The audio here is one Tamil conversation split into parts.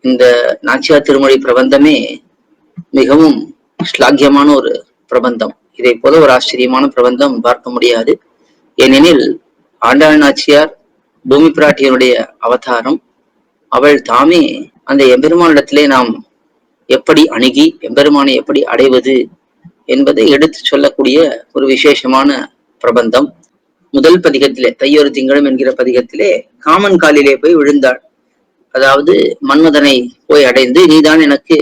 இந்த நாச்சியார் திருமொழி பிரபந்தமே மிகவும் ஸ்லாக்கியமான ஒரு பிரபந்தம். இதை போல ஒரு ஆச்சரியமான பிரபந்தம் பார்க்க முடியாது. ஏனெனில் ஆண்டாள் நாச்சியார் பூமி பிராட்டியனுடைய அவதாரம். அவள் தாமே அந்த எம்பெருமானிடத்திலே நாம் எப்படி அணுகி எம்பெருமானை எப்படி அடைவது என்பதை எடுத்து சொல்லக்கூடிய ஒரு விசேஷமான பிரபந்தம். முதல் பதிகத்திலே தையொரு திங்களும் என்கிற பதிகத்திலே காமன் காலிலே போய் விழுந்தாள். அதாவது மன்மதனை போய் அடைந்து நீதான் எனக்கு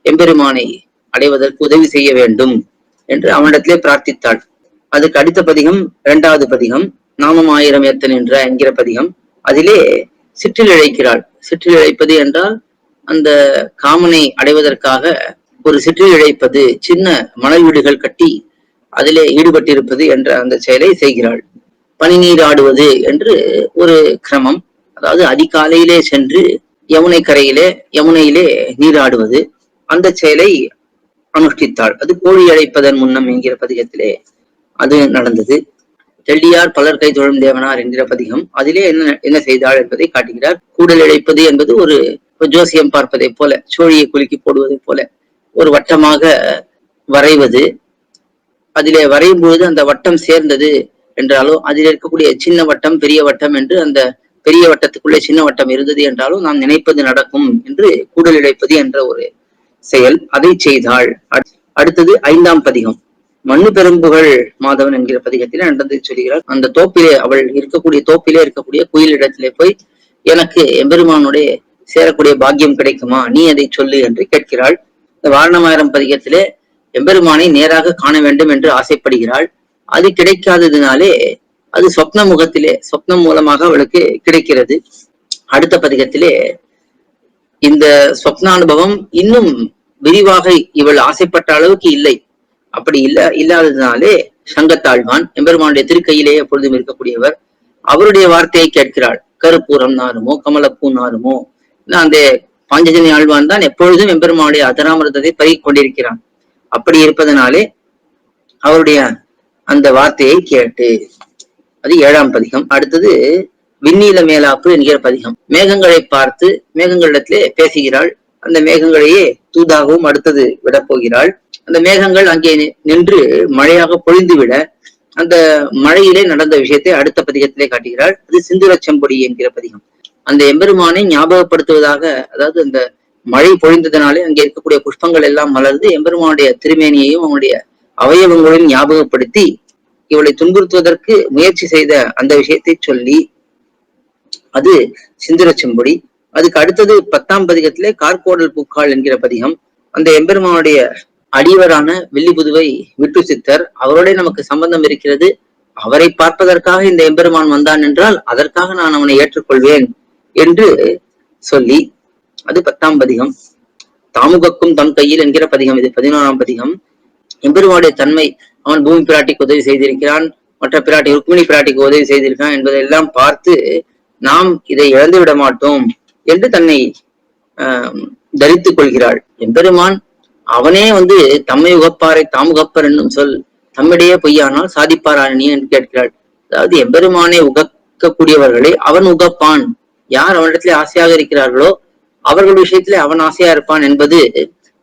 எம்பெருமானை அடைவதற்கு உதவி செய்ய வேண்டும் என்று அவனிடத்திலே பிரார்த்தித்தாள். அதுக்கு அடுத்த பதிகம் இரண்டாவது பதிகம் நாமம் ஆயிரம் ஏத்தன் என்ற என்கிற பதிகம். அதிலே சிற்றில் இழைக்கிறாள். சிற்றில் இழைப்பது என்றால் அந்த காமனை அடைவதற்காக ஒரு சிற்றில் இழைப்பது, சின்ன மணல் வீடுகள் கட்டி அதிலே ஈடுபட்டிருப்பது என்ற அந்த செயலை செய்கிறாள். பனி நீராடுவது என்று ஒரு கிரமம். அதாவது அதிகாலையிலே சென்று யமுனை கரையிலே யமுனையிலே நீராடுவது, அந்த செயலை அனுஷ்டித்தாள். அது கோழி அழைப்பதன் முன்னம் என்கிற பதிகத்திலே அது நடந்தது. தெள்ளியார் பலர் கை தொழும் தேவனார் என்கிற பதிகம். அதிலே என்ன செய்தாள் என்பதை காட்டுகிறார். கூடல் இழைப்பது என்பது ஒரு ஜோசியம் பார்ப்பதை போல, சோழியை குலுக்கி போடுவதை போல ஒரு வட்டமாக வரைவது. அதிலே வரையும் பொழுது அந்த வட்டம் சேர்ந்தது என்றாலும், அதில் இருக்கக்கூடிய சின்ன வட்டம் பெரிய வட்டம் என்று அந்த பெரிய வட்டத்துக்குள்ளே சின்ன வட்டம் இருந்தது என்றாலும் நாம் நினைப்பது நடக்கும் என்று கூடல் இழைப்பது என்ற ஒரு செயல், அதை செய்தாள். அடுத்தது ஐந்தாம் பதிகம் மண்ணு பெரும்புகள் மாதவன் என்கிற பதிகத்திலே நடந்ததை சொல்கிறார். அந்த தோப்பிலே அவள் இருக்கக்கூடிய தோப்பிலே இருக்கக்கூடிய குயிலிடத்திலே போய் எனக்கு எம்பெருமானுடைய சேரக்கூடிய பாக்கியம் கிடைக்குமா, நீ அதை சொல்லு என்று கேட்கிறாள். இந்த வாரணமாயிரம் பதிகத்திலே எம்பெருமானை நேராக காண வேண்டும் என்று ஆசைப்படுகிறாள். அது கிடைக்காததினாலே அது சொப்ன முகத்திலே சொப்னம் மூலமாக அவளுக்கு கிடைக்கிறது. அடுத்த பதிகத்திலே இந்த சொப்னானுபவம் இன்னும் விரிவாக இவள் ஆசைப்பட்ட அளவுக்கு இல்லை. அப்படி இல்லாததினாலே சங்கத்தாழ்வான் எம்பெருமானுடைய திருக்கையிலே எப்பொழுதும் இருக்கக்கூடியவர், அவருடைய வார்த்தையை கேட்கிறாள். கருப்பூரம் நாருமோ கமலப்பூ நாருமோ. அந்த பாஞ்சஜனி ஆழ்வான் தான் எப்பொழுதும் எம்பெருமானுடைய அதராமிரதத்தை பருகிக் கொண்டிருக்கிறான். அப்படி இருப்பதனாலே அவருடைய அந்த வார்த்தையை கேட்டு, அது ஏழாம் பதிகம். அடுத்தது விண்ணீல மேலாப்பு என்கிற பதிகம். மேகங்களை பார்த்து மேகங்களிடத்திலே பேசுகிறாள். அந்த மேகங்களையே தூதாகவும் அடுத்தது விட போகிறாள். அந்த மேகங்கள் அங்கே நின்று மழையாக பொழிந்துவிட அந்த மழையிலே நடந்த விஷயத்தை அடுத்த பதிகத்திலே காட்டுகிறாள். அது சிந்துரச் செம்பொடி என்கிற பதிகம். அந்த எம்பெருமானை ஞாபகப்படுத்துவதாக, அதாவது அந்த மழை பொழிந்ததனாலே அங்கே இருக்கக்கூடிய புஷ்பங்கள் எல்லாம் மலர்ந்து எம்பெருமானுடைய திருமேனியையும் அவனுடைய அவயவங்களையும் ஞாபகப்படுத்தி இவளை துன்புறுத்துவதற்கு முயற்சி செய்த அந்த விஷயத்தை சொல்லி, அது சிந்துரச் செம்பொடி. அதுக்கு அடுத்தது 10ஆம் பதிகத்திலே கார்கோடல் பூக்காள் என்கிற பதிகம். அந்த எம்பெருமானுடைய அடிவரான வில்லிபுதுவை விட்டு சித்தர், அவரோட நமக்கு சம்பந்தம் இருக்கிறது, அவரை பார்ப்பதற்காக இந்த எம்பெருமான் வந்தான் என்றால் அதற்காக நான் அவனை ஏற்றுக்கொள்வேன் என்று சொல்லி, அது 10ஆம் பதிகம். தாமுகக்கும் தம் கையில் என்கிற பதிகம். இது 11ஆம் பதிகம். எம்பெருமானுடைய தன்மை, அவன் பூமி பிராட்டிக்கு உதவி செய்திருக்கிறான், மற்ற பிராட்டி ருக்மிணி பிராட்டிக்கு உதவி செய்திருக்கான் என்பதையெல்லாம் பார்த்து நாம் இதை இழந்து விட மாட்டோம் என்று தன்னை தரித்துக் கொள்கிறாள். எம்பெருமான் அவனே தம்மை உகப்பாரை தாமுகப்பர் என்னும் சொல் தம்மிடையே பொய்யானால் சாதிப்பாரானி என்று கேட்கிறாள். அதாவது எம்பெருமானை உகக்கக்கூடியவர்களை அவன் உகப்பான். யார் அவனிடத்திலே ஆசையாக இருக்கிறார்களோ அவர்கள் விஷயத்திலே அவன் ஆசையா இருப்பான் என்பது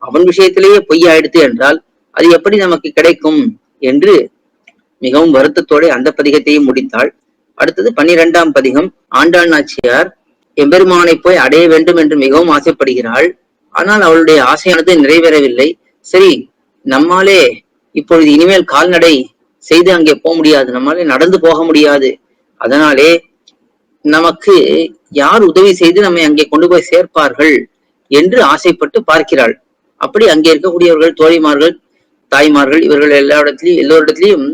அவன் விஷயத்திலேயே பொய்யாயிடுத்து என்றால் அது எப்படி நமக்கு கிடைக்கும் என்று மிகவும் வருத்தத்தோட அந்த பதிகத்தையும் முடித்தாள். அடுத்தது 12ஆம் பதிகம். ஆண்டாள் நாச்சியார் எம்பெருமானை போய் அடைய வேண்டும் என்று மிகவும் ஆசைப்படுகிறாள். ஆனால் அவளுடைய ஆசையானது நிறைவேறவில்லை. சரி, நம்மாலே இப்பொழுது இனிமேல் கால்நடை செய்து அங்கே போக முடியாது, நம்மாலே நடந்து போக முடியாது, அதனாலே நமக்கு யார் உதவி செய்து நம்மை அங்கே கொண்டு போய் சேர்ப்பார்கள் என்று ஆசைப்பட்டு பார்க்கிறாள். அப்படி அங்கே இருக்கக்கூடியவர்கள், தோழிமார்கள், தாய்மார்கள், இவர்கள் எல்லோரிடத்திலையும்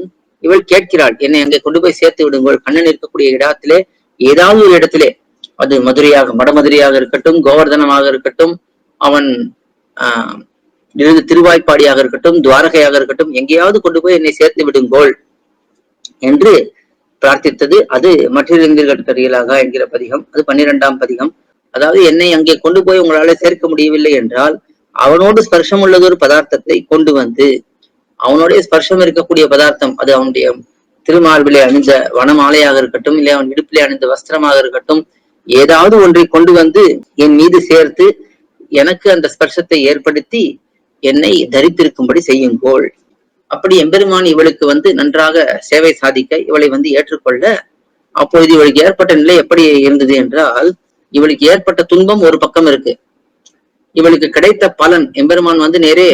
இவள் கேட்கிறாள், என்னை அங்கே கொண்டு போய் சேர்த்து விடுங்கள். கண்ணன் இருக்கக்கூடிய இடத்திலே ஏதாவது ஒரு இடத்திலே, அது மதுரையாக வடமதுரையாக இருக்கட்டும், கோவர்தனமாக இருக்கட்டும், அவன் திருவாய்ப்பாடியாக இருக்கட்டும், துவாரகையாக இருக்கட்டும், எங்கேயாவது கொண்டு போய் என்னை சேர்த்து விடுங்கோள் என்று பிரார்த்தித்தது. அது மற்றிருந்தீர்களாக என்கிற பதிகம். அது 12ஆம் பதிகம். அதாவது என்னை அங்கே கொண்டு போய் உங்களால சேர்க்க முடியவில்லை என்றால் அவனோடு ஸ்பர்ஷம் உள்ளது ஒரு பதார்த்தத்தை கொண்டு வந்து, அவனுடைய ஸ்பர்ஷம் இருக்கக்கூடிய பதார்த்தம், அது அவனுடைய திருமார்பிலே அணிந்த வனமாலையாக இருக்கட்டும், இல்லை அவன் இடுப்பிலே அணிந்த வஸ்திரமாக இருக்கட்டும், ஏதாவது ஒன்றை கொண்டு வந்து என் மீது சேர்த்து எனக்கு அந்த ஸ்பர்சத்தை ஏற்படுத்தி என்னை தரித்திருக்கும்படி செய்யுங்கோள். அப்படி எம்பெருமான் இவளுக்கு நன்றாக சேவை சாதிக்க இவளை ஏற்றுக்கொள்ள, அப்பொழுது இவளுக்கு ஏற்பட்ட நிலை எப்படி இருந்தது என்றால், இவளுக்கு ஏற்பட்ட துன்பம் ஒரு பக்கம் இருக்கு, இவளுக்கு கிடைத்த பலன் எம்பெருமான் நேரே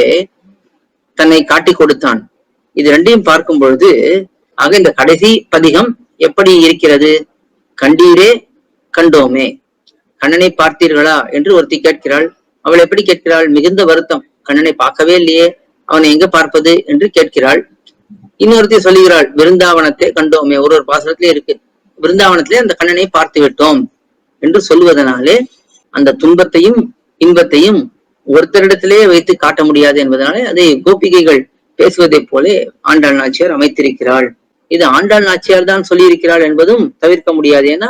தன்னை காட்டி கொடுத்தான். இது ரெண்டையும் பார்க்கும் பொழுது ஆக இந்த கடைசி பதிகம் எப்படி இருக்கிறது? கண்டீரே கண்டோமே, கண்ணனை பார்த்தீர்களா என்று ஒருத்தி கேட்கிறாள். அவள் எப்படி கேட்கிறாள்? மிகுந்த வருத்தம், கண்ணனை பார்க்கவே இல்லையே, அவனை எங்க பார்ப்பது என்று கேட்கிறாள். இன்னொருத்தி சொல்லுகிறாள், விருந்தாவனத்தை கண்டோமே. ஒரு பாசுரத்திலே இருக்கு, விருந்தாவனத்திலே அந்த கண்ணனை பார்த்து விட்டோம் என்று சொல்லுவதனாலே அந்த துன்பத்தையும் இன்பத்தையும் ஒருத்தரிடத்திலேயே வைத்து காட்ட முடியாது என்பதனாலே அதை கோபிகைகள் பேசுவதை போலே ஆண்டாள் நாச்சியார் அமைத்திருக்கிறாள். இது ஆண்டாள் நாச்சியார் தான் சொல்லியிருக்கிறாள் என்பதும் தவிர்க்க முடியாது. ஏன்னா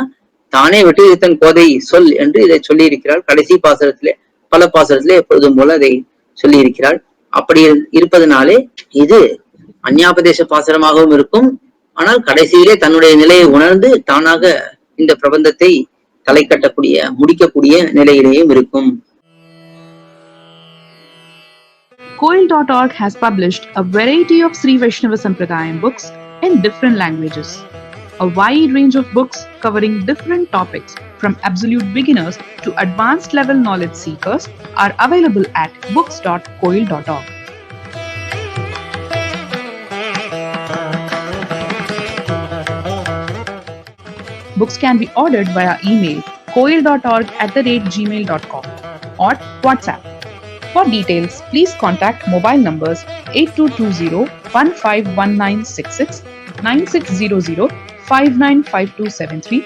தானே வெற்றித்தன் கோதை சொல் என்று இதை சொல்லி இருக்கிறாள். கடைசி பாசுரத்திலே, பல பாசுரத்திலே எப்பொழுதும் போல அதை சொல்லி இருக்கிறாள். அப்படி இருப்பதனாலே இது அந்யாபதேச பாசுரமாகவும் இருக்கும். ஆனால் கடைசியிலே தன்னுடைய நிலையை உணர்ந்து தானாக இந்த பிரபந்தத்தை தலை கட்டக்கூடிய முடிக்கக்கூடிய நிலையிலேயும் இருக்கும். Koil.org has published a variety of Sri Vaishnava Sampradayam books in different languages. A wide range of books covering different topics from absolute beginners to advanced level knowledge seekers are available at books.koil.org. Books can be ordered via email koil.org@gmail.com or WhatsApp. For details, please contact mobile numbers 8220-151966, 9600-595273